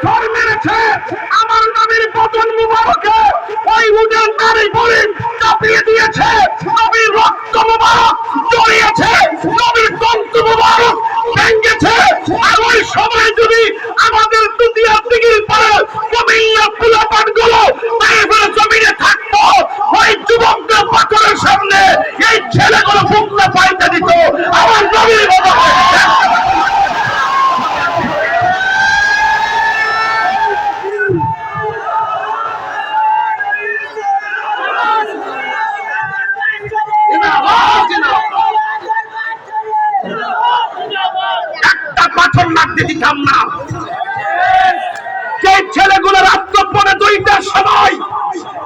পাথর মেরেছে আমার নবীর বদন মুবারকে, ওই উটের নারী বলি চাপিয়ে দিয়েছে, নবীর রক্ত মুবারক জড়িয়েছে, নবীর তন্তু মুবারক ভেঙেছে। আর ওই সময় যদি আমাদের দ্বিতীয় দিকের পরে কুমিল্লা পোলাপান গুলো তাইফের জমিনে থাকতো, ওই যুবকদের পাথরের সামনে এই ছেলেগুলো বুকটা পাইতে দিত আমার নবীর বদনে। একটা পাথর লাগতে দিতাম না। যে ছেলেগুলো রাত্র পরে 2টার সময়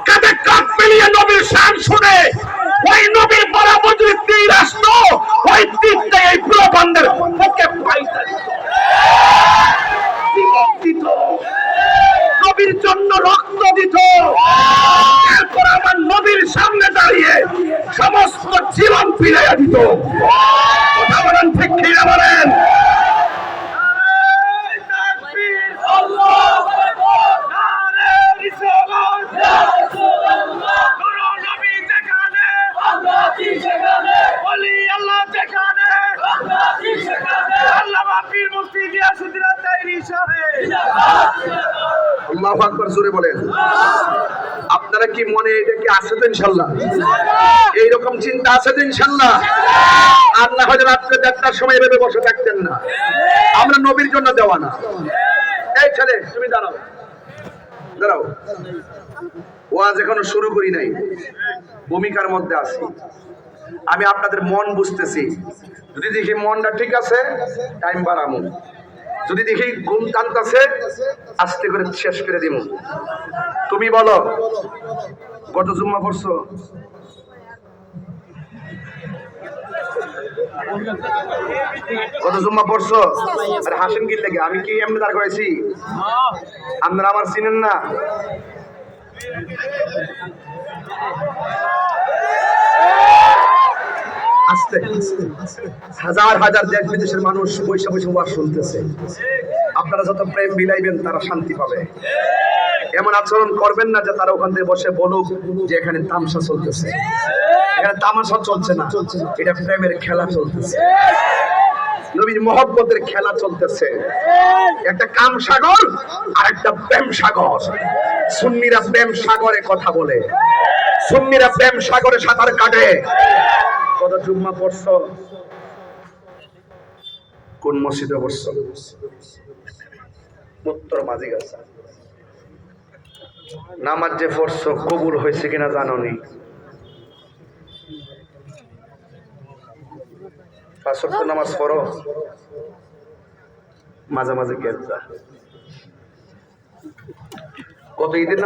কাঁধে কাঁধ মিলিয়ে নবীর শান শুনে ওই নবীর বরাবর যদি তীর আসতো, ওই তীরটা এই প্রবন্ধের বুকে পাইতে দিত, নবীর জন্য রক্ত দিত। এরপর আমার নবীর সামনে দাঁড়িয়ে সমস্ত জীবন ফিরাইয়া দিত। কথা বলেন ঠিক কিনা বলেন? আল্লাহু আকবার, জোরে বলেন। আপনারা কি মনে এটা কি আছে তো ইনশাআল্লাহ? এইরকম চিন্তা আছে তো ইনশাআল্লাহ? আর না হলে রাত্রে 1টার সময় এভাবে বসে থাকতেন না। আমরা নবীর জন্য দেওয়া না। এই ছেলে তুমি দাঁড়াও, দাঁড়াও। ওয়াজ এখনো শুরু করি নাই, ভূমিকার মধ্যে আছি। আমি আপনাদের মন বুঝতেছি। যদি দেখি মনটা ঠিক আছে টাইম বাড়ামু, যদি দেখি ঘুম টানতেছে আস্তে করে শেষ করে দিব। তুমি বলো, গত জুম্মা পড়ছো? কত জুম্মা পড়ছো? আরে হাসেন কি লেগে? আমি কি এমনি দাঁড় করেছি? আপনারা আমার চিনেন না? আস্তে হাজার হাজার দেশ বিদেশের মানুষ বৈশা বৈশা ওয়াজ শুনতেছে। আপনারা যত প্রেম বিলাইবেন তারা শান্তি পাবে। এমন আচরণ করবেন না যে তারা ওখান থেকে বসে বলুক যে এখানে তামসা চলতেছে। এখানে তামাশা চলছে না, এটা প্রেমের খেলা চলতেছে, নবীর মহব্বতের খেলা চলতেছে। একটা কাম সাগর আর একটা প্রেম সাগর। সুন্নিরা প্রেম সাগরে কথা বলে, সুন্নিরা প্রেম সাগরে সাঁতার কাটে। কত জুম্মা পড়ছো? কোন মসজিদে পড়ছো? উত্তর মাঝিগাছা। নামাজ যে পড়ছো কবুল হয়েছে কিনা জানো নি? 5 ওয়াক্ত নামাজ পড়ো? মাঝে মাঝে গেছা। কত ঈদের